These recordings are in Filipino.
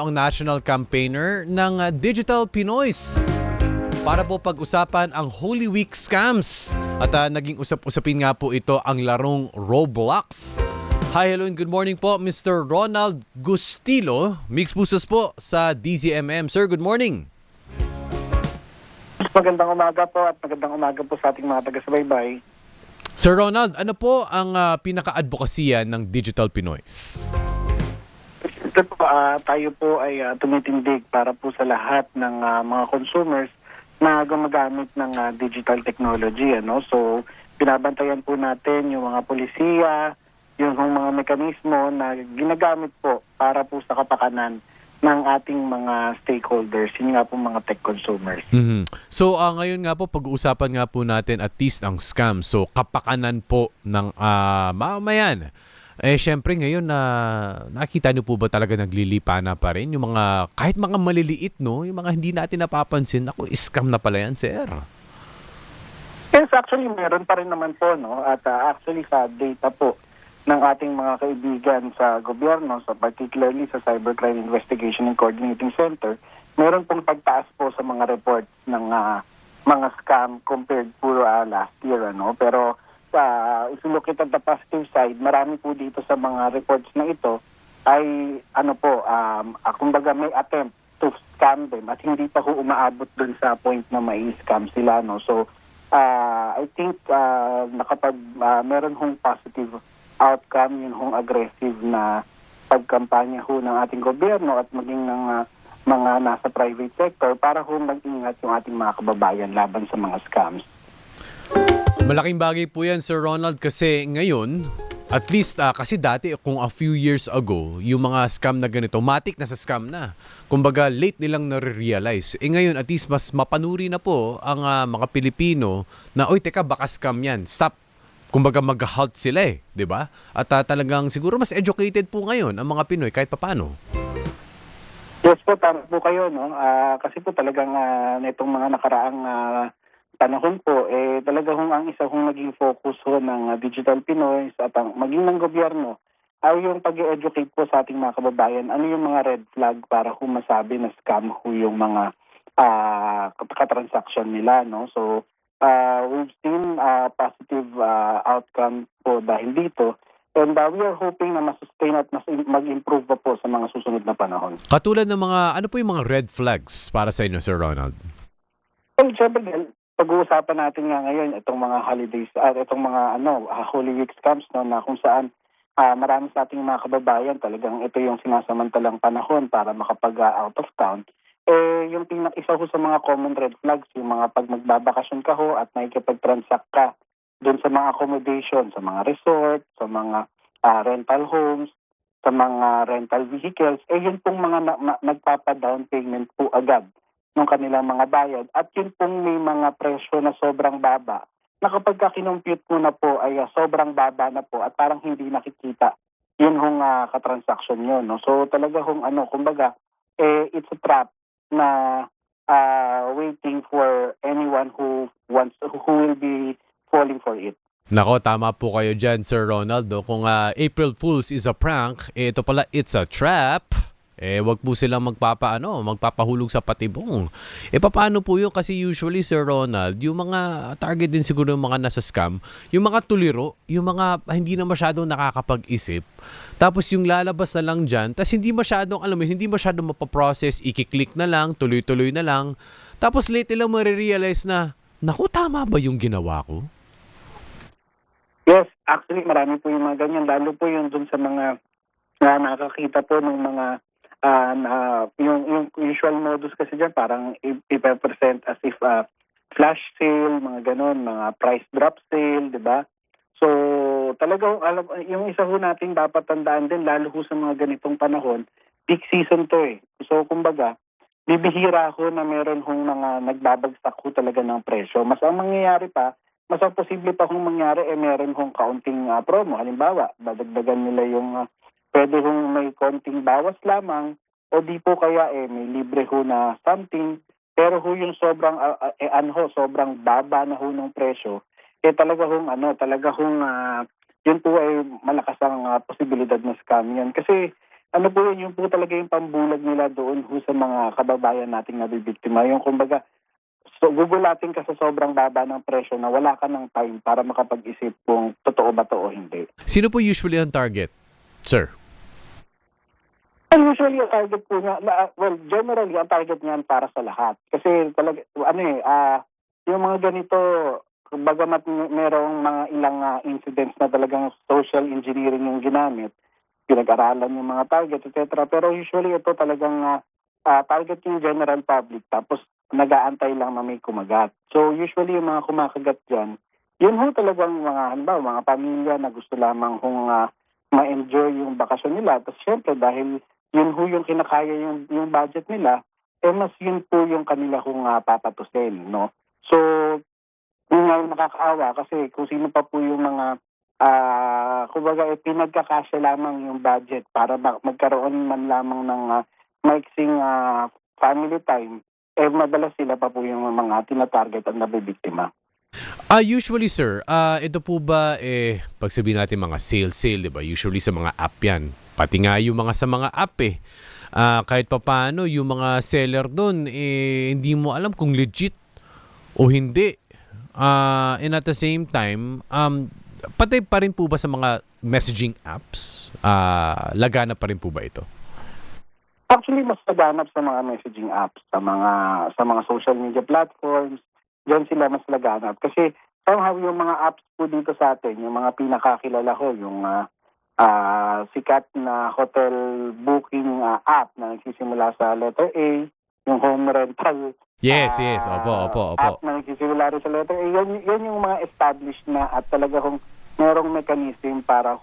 ang national campaigner ng Digital Pinoys para po pag-usapan ang Holy Week scams. At naging usap-usapin nga po ito ang larong Roblox. Hi, hello and good morning po, Mr. Ronald Gustilo. Mix Pusos po sa DZMM. Sir, good morning. Magandang umaga po at magandang umaga po sa ating mga taga-subaybay. Sir Ronald, ano po ang pinaka-advokasya ng Digital Pinoys? Ito po, tayo po ay tumitindig para po sa lahat ng mga consumers na gumagamit ng digital technology. So, binabantayan po natin yung mga polisiya, yung mga mekanismo na ginagamit po para po sa kapakanan ng ating mga stakeholders, yun nga po mga tech consumers. So, ngayon nga po, pag-uusapan nga po natin at least ang scam. So, kapakanan po ng mamamayan. Syempre ngayon nakita niyo po ba talaga naglilipa na pa rin yung mga, kahit mga maliliit, no? Yung mga hindi natin napapansin, ako, scam na pala yan, sir. Yes, actually, meron pa rin naman po, no? At actually, sa data po ng ating mga kaibigan sa gobyerno, so particularly sa Cybercrime Investigation and Coordinating Center, meron pong pagtaas po sa mga reports ng mga scam compared po last year, ano? Pero if you look at the positive side, marami po dito sa mga reports na ito ay kumbaga may attempt to scam them at hindi pa ho umaabot dun sa point na may scam sila, no? So I think meron hong positive outcome, yun hong aggressive na pagkampanya ho ng ating gobyerno at maging ng mga nasa private sector para ho mag-ingat yung ating mga kababayan laban sa mga scams. Malaking bagay po yan, Sir Ronald, kasi ngayon, at least kasi dati kung a few years ago, yung mga scam na ganito, matik na sa scam na. Kumbaga, late nilang nare-realize. Ngayon, at least mas mapanuri na po ang mga Pilipino na, oy, teka, baka scam yan. Stop. Kumbaga, mag-halt sila di ba? At talagang siguro mas educated po ngayon ang mga Pinoy kahit papano. Yes po, tama po kayo, no? Kasi po talagang nitong mga nakaraang panahon po, talaga ang isa naging focus ng Digital Pinoy at maging ng gobyerno ay yung pag-educate po sa ating mga kababayan. Ano yung mga red flag para masabi na scam yung mga katransaction nila, no? So, we've seen positive outcome po dahil dito. And we are hoping na masustain at mag-improve pa po sa mga susunod na panahon. Katulad ng ano po yung mga red flags para sa inyo, Sir Ronald? Well, syempre, pag-uusapan natin nga ngayon itong mga holidays at itong mga Holy Week scams, no, na kung saan marami sa ating mga kababayan talagang ito yung sinasamantalang panahon para makapag-out of town. Yung isa ho sa mga common red flags, yung mga pag magbabakasyon ka ho at nakikipag-transact ka doon sa mga accommodation, sa mga resort, sa mga rental homes, sa mga rental vehicles, yun pong mga nagpapa-down payment po agad ng kanilang mga bayad. At yun pong may mga presyo na sobrang baba, na kapag kinumpute mo na po ay sobrang baba na po at parang hindi nakikita yun katransaction yun. No? So talaga kumbaga, it's a trap na waiting for anyone who will be falling for it. Nako, tama po kayo dyan, Sir Ronald. No? Kung April Fools is a prank, ito pala, it's a trap. Wag po silang magpapahulog sa patibong. Paano po yun? Kasi usually, Sir Ronald, yung mga target din siguro yung mga nasa scam, yung mga tuliro, yung mga hindi na masyadong nakakapag-isip, tapos yung lalabas na lang dyan, tapos hindi masyadong, hindi masyadong mapaprocess, ikiklik na lang, tuloy-tuloy na lang, tapos late nilang marirealize na, naku, tama ba yung ginawa ko? Yes, actually marami po yung mga ganyan, lalo po yung dun sa mga nakakita po ng mga yung usual modus kasi dyan, parang ipe-present as if flash sale, mga ganon, mga price drop sale, di ba? So, talaga, yung isa ho natin dapat tandaan din, lalo ho sa mga ganitong panahon, peak season to So, kumbaga, bibihira ho na meron hong mga nagbabagsak ho talaga ng presyo. Mas ang mangyayari pa, mas ang posible pa hong mangyari, meron hong kaunting promo. Halimbawa, dadagdagan nila yung pwede hong may konting bawas lamang o di po kaya may libre ho na something. Pero ho yung sobrang sobrang baba na ho ng presyo, talaga hong yun po ay malakas ang posibilidad na scam yan. Kasi ano po yun, yung po talaga yung pambulag nila doon ho sa mga kababayan nating nabibiktima. Yung kumbaga, so gugulatin ka sa sobrang baba ng presyo na wala ka ng time para makapag-isip kung totoo ba to o hindi. Sino po usually ang target, sir? And usually, ang target po niya, well, generally, ang target niyan para sa lahat. Kasi talaga, yung mga ganito, bagamat merong mga ilang incidents na talagang social engineering yung ginamit, pinag-aralan yung mga target, etc. Pero usually, ito talagang target yung general public, tapos nag-aantay lang na may kumagat. So usually, yung mga kumakagat dyan, yun ho talagang mga, halimbawa, mga pamilya na gusto lamang kung ma-enjoy yung bakasyon nila. Tapos syempre, dahil yun ho yung kinakaya yung budget nila, mas yun po yung kanila kung papatusin, no? So, yun nga yung nakakaawa kasi kung sino pa po yung mga, kumbaga, pinagkakasya lamang yung budget para magkaroon man lamang ng maiksing family time, madalas sila pa po yung mga tinatarget at nabibiktima. Usually sir, ito po ba pag sabihin natin mga sale, 'di ba? Usually sa mga app 'yan. Pati nga yung mga sa mga app kahit papaano yung mga seller doon hindi mo alam kung legit o hindi. And at the same time, pati pa rin po ba sa mga messaging apps? Lagana pa rin po ba ito? Actually, mas laganap sa mga messaging apps, sa mga social media platforms, diyan sila mas laganap. Kasi somehow yung mga apps po dito sa atin, yung mga pinakakilala ko, yung sikat na hotel booking app na nagsisimula sa letter A, yung home rental Yes. Opo. app na nagsisimula rin sa letter A, yan yung mga established na at talaga kung merong mechanism para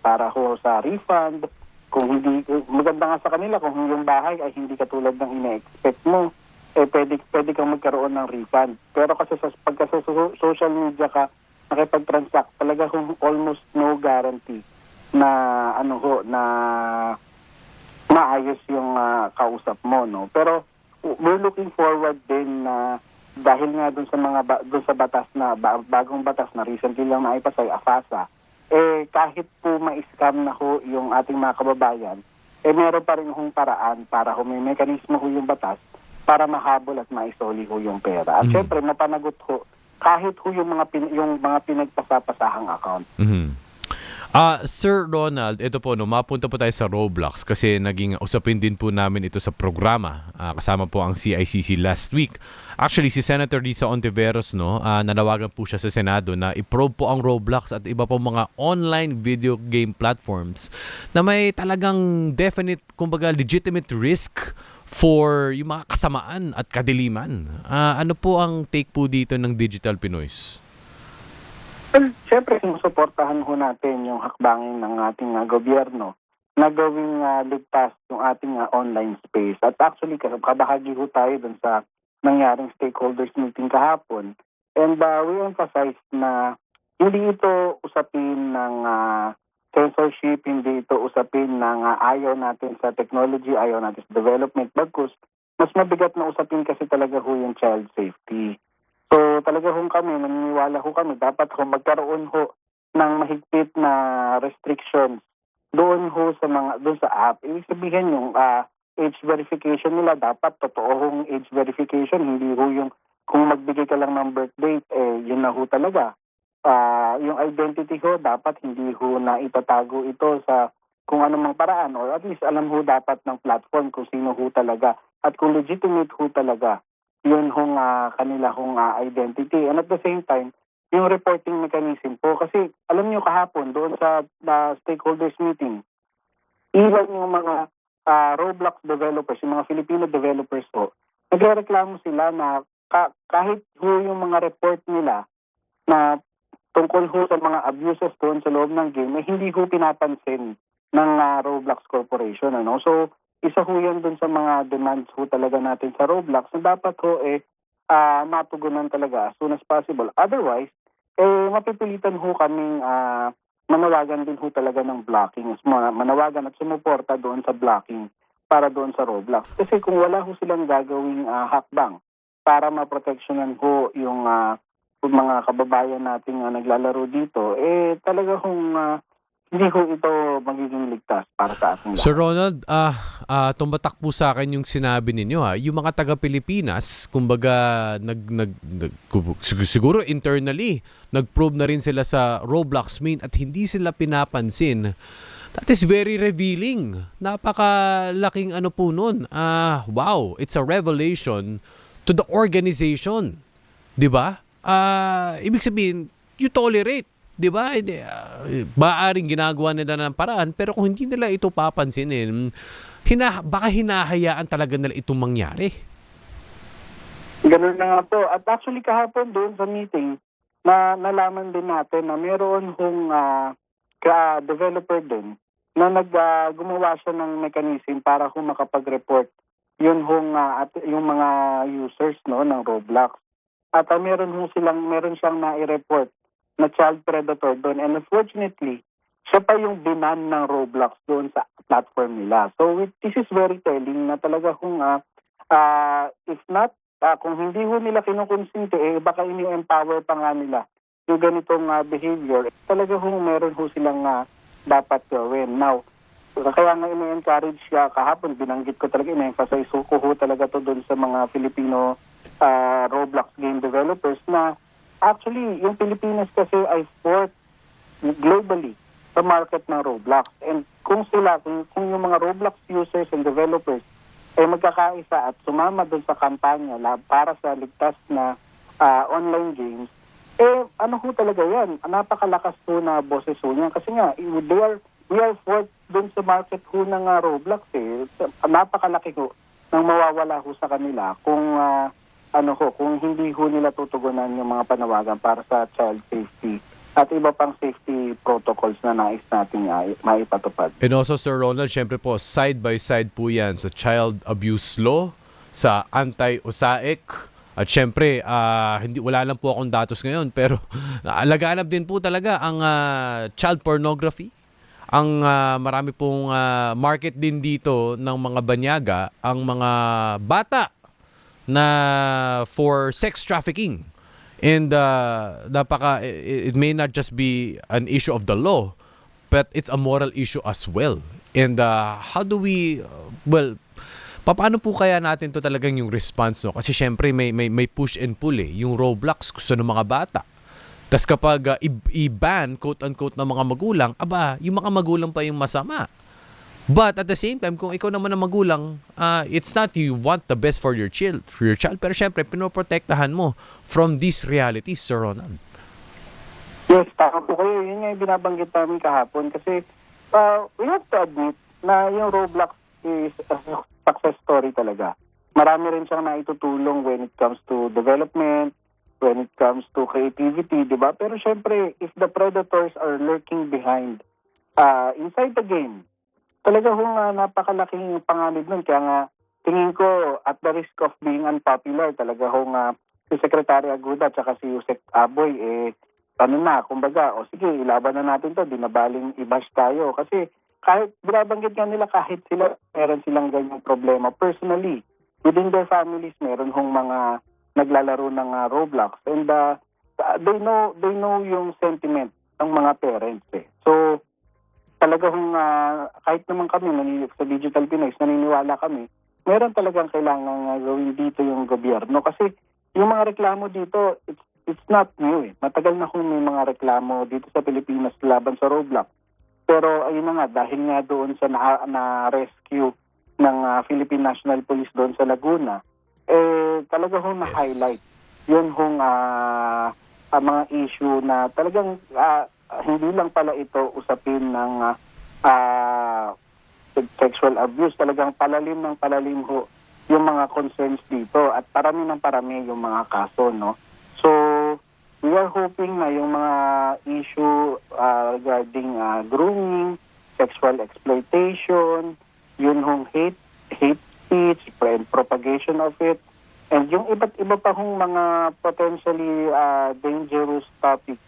para sa refund. Kung hindi, maganda nga sa kanila kung yung bahay ay hindi katulad ng ina-expect mo, pwede kang magkaroon ng refund. Pero kasi pagka sa social media ka nakipag-transact, talaga kung almost no guarantee na na maayos yung kausap mo, no. Pero we're looking forward din na dahil nga dun sa batas na bagong batas na recently lang naipasay, AFASA, kahit po ma-scam na ho yung ating mga kababayan, meron pa rin hong paraan para may mekanismo ho yung batas para mahabol at maisoli ho yung pera. At syempre, mapanagot ho kahit ho yung mga pinagpasapasahang account. Sir Ronald, ito po, mapunta po tayo sa Roblox kasi naging usapin din po namin ito sa programa. Kasama po ang CICC last week. Actually, si Senator Risa Ontiveros, nanawagan po siya sa Senado na i-probe po ang Roblox at iba po mga online video game platforms na may talagang definite, kumbaga legitimate risk for yung mga kasamaan at kadiliman. Ano po ang take po dito ng Digital Pinoys? Well, siyempre, sinusuportahan ho natin yung hakbangin ng ating gobyerno na gawing ligtas yung ating online space. At actually, kabahagi ho tayo dun sa nangyaring stakeholders meeting kahapon. And we emphasize na hindi ito usapin ng censorship, hindi ito usapin ng ayaw natin sa technology, ayaw natin sa development. Bagkus, mas mabigat na usapin kasi talaga ho yung child safety. So talaga ho naniniwala ho kami, dapat ho magkaroon ho ng mahigpit na restrictions doon sa app. Ibig sabihin yung age verification nila, dapat totoo hong age verification, hindi ho yung kung magbigay ka lang ng birth date, yun na ho talaga. Yung identity ho, dapat hindi ho na itatago ito sa kung anumang paraan, or at least alam ho dapat ng platform kung sino ho talaga at kung legitimate ho talaga yun hong kanila hong identity. And at the same time, yung reporting mechanism po, kasi alam niyo kahapon doon sa stakeholders meeting, even yung mga Roblox developers, yung mga Filipino developers po, nagrereklamo sila na kahit ho yung mga report nila na tungkol ho sa mga abuses doon sa loob ng game, hindi ho pinapansin ng Roblox Corporation. So, isa ho yan dun sa mga demands ho talaga natin sa Roblox na dapat ho matugunan talaga as soon as possible. Otherwise, mapipilitan ho kaming manawagan din ho talaga ng blocking. Manawagan at sumuporta doon sa blocking para doon sa Roblox. Kasi kung wala ho silang gagawing hakbang para maproteksyonan ho yung mga kababayan nating naglalaro dito, talaga hong hindi ho ito magiging ligtas para sa ating lahat. Sir Ronald, tumatak po sa akin yung sinabi ninyo ha. Yung mga taga-Pilipinas, kumbaga siguro internally, nag-probe na rin sila sa Roblox main at hindi sila pinapansin. That is very revealing. Napakalaking ano po nun. Wow, it's a revelation to the organization. 'Di ba? Ibig sabihin, you tolerate. 'Di ba? Maaring ginagawa nila ng paraan pero kung hindi nila ito papansinin, baka hinahayaan talaga nila itong mangyari. Ganun na nga po. At actually kahapon doon sa meeting, nalaman din natin na meron hong developer din na gumawa siya ng mechanism para kung makapag-report yun hong yung mga users no ng Roblox. At meron siyang nai-report na child predator doon. And unfortunately, siya pa yung binan ng Roblox doon sa platform nila. So this is very telling na talaga kung if not, kung hindi ho nila kinukonsinte, baka ini-empower pa nga nila yung ganitong behavior. Talaga meron ho silang dapat gawin. Now, kaya nga ini-encourage siya kahapon, binanggit ko talaga, in-emphasize ko ho talaga to doon sa mga Filipino Roblox game developers na actually, yung Pilipinas kasi ay fourth globally sa market ng Roblox. And kung yung mga Roblox users and developers ay magkakaisa at sumama doon sa kampanya para sa ligtas na online games, ano ho talaga yan? Napakalakas ho na boses ho niyan. Kasi nga, we are fourth doon sa market ho ng Roblox. Napakalaki ho nang mawawala ho sa kanila kung kung hindi ho nila tutugunan yung mga panawagan para sa child safety at iba pang safety protocols na nais nating maipatupad. And also, Sir Ronald, syempre po, side by side po yan sa child abuse law, sa anti-USAIC, at syempre, wala lang po akong datos ngayon, pero laganap din po talaga ang child pornography. Ang marami pong market din dito ng mga banyaga, ang mga bata na for sex trafficking. And it may not just be an issue of the law, but it's a moral issue as well. And how do we, paano po kaya natin to talagang yung response, no? Kasi syempre may push and pull yung Roblox gusto ng mga bata. Tas kapag i-ban, quote-unquote, ng mga magulang, yung mga magulang pa yung masama. But at the same time, kung ikaw naman ang magulang, it's not you want the best for your child. Pero syempre, pinoprotektahan mo from these realities, Sir Ronald. Yes, tama po kayo. Yun nga yung binabanggit namin kahapon. Kasi we have to admit na yung Roblox is a success story talaga. Marami rin siyang naitutulong when it comes to development, when it comes to creativity, di ba? Pero syempre, if the predators are lurking behind inside the game, talaga napakalaking panganib nun. Kaya nga, tingin ko, at the risk of being unpopular, talaga si Secretary Aguda at saka si Yusek Aboy, kumbaga, sige, ilaban na natin to, dinabaling i-bash tayo. Kasi kahit, binabanggit nga nila, kahit sila, meron silang ganyang problema. Personally, within their families, meron mga naglalaro ng Roblox. And they know yung sentiment ng mga parents. So, talaga kahit naman kami sa Digital Pinoy, naniniwala kami, meron talagang kailangan gawin dito yung gobyerno. Kasi yung mga reklamo dito, it's not new. Matagal na may mga reklamo dito sa Pilipinas laban sa Roblox. Pero ayun na nga, dahil nga doon sa na-rescue ng Philippine National Police doon sa Laguna, talaga na-highlight yun mga issue na talagang hindi lang pala ito usapin ng sexual abuse. Talagang palalim ho yung mga concerns dito at parami yung mga kaso, no? So, we are hoping na yung mga issue regarding grooming, sexual exploitation, yun hate speech, propagation of it, and yung iba't iba pa mga potentially dangerous topics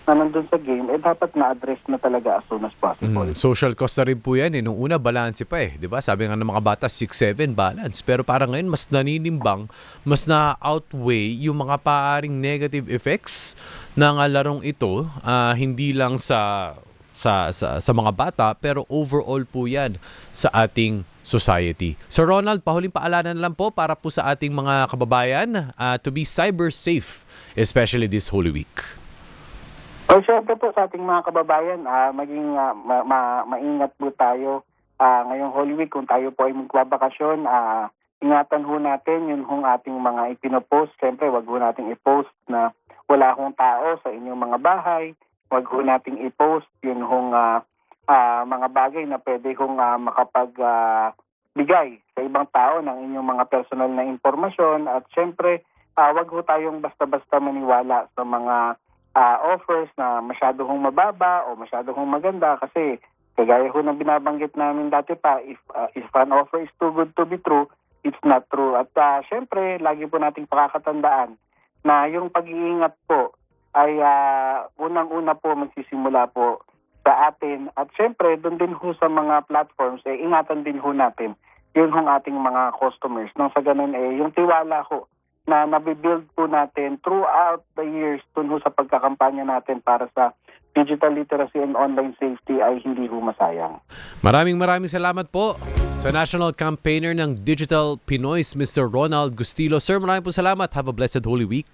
na nandun sa game, dapat na-address na talaga as soon as possible. Social cost na rin po yan. Nung una, balance pa di ba? Sabi nga ng mga bata, 6-7 balance. Pero parang ngayon, mas naninimbang, mas na-outweigh yung mga paaring negative effects ng larong ito, hindi lang sa sa mga bata, pero overall po yan sa ating society. Sir Ronald, pahuling paalanan lang po para po sa ating mga kababayan to be cyber safe, especially this Holy Week. Syempre po sa ating mga kababayan, maging maingat po tayo ngayong Holy Week. Kung tayo po ay magbabakasyon, ingatan ho natin yung ating mga ipinopost. Syempre, wag ho nating i-post na wala hong tao sa inyong mga bahay. Wag ho nating i-post yung mga bagay na pwede hong makapagbigay sa ibang tao ng inyong mga personal na impormasyon. At syempre, wag ho tayong basta-basta maniwala sa mga offers na masyado hong mababa o masyado hong maganda, kasi kagaya ho ng binabanggit namin dati pa, if an offer is too good to be true, it's not true. At syempre, lagi po nating pakakatandaan na yung pag-iingat po ay unang-una po magsisimula po sa atin. At syempre, doon din ho sa mga platforms, ingatan din ho natin yun hong ating mga customers. Nang sa ganun, yung tiwala ho na nabibuild po natin throughout the years dun ho sa pagkakampanya natin para sa digital literacy and online safety ay hindi ho masayang. Maraming salamat po sa National Campaigner ng Digital Pinoys, Mr. Ronald Gustilo. Sir, maraming po salamat. Have a blessed Holy Week.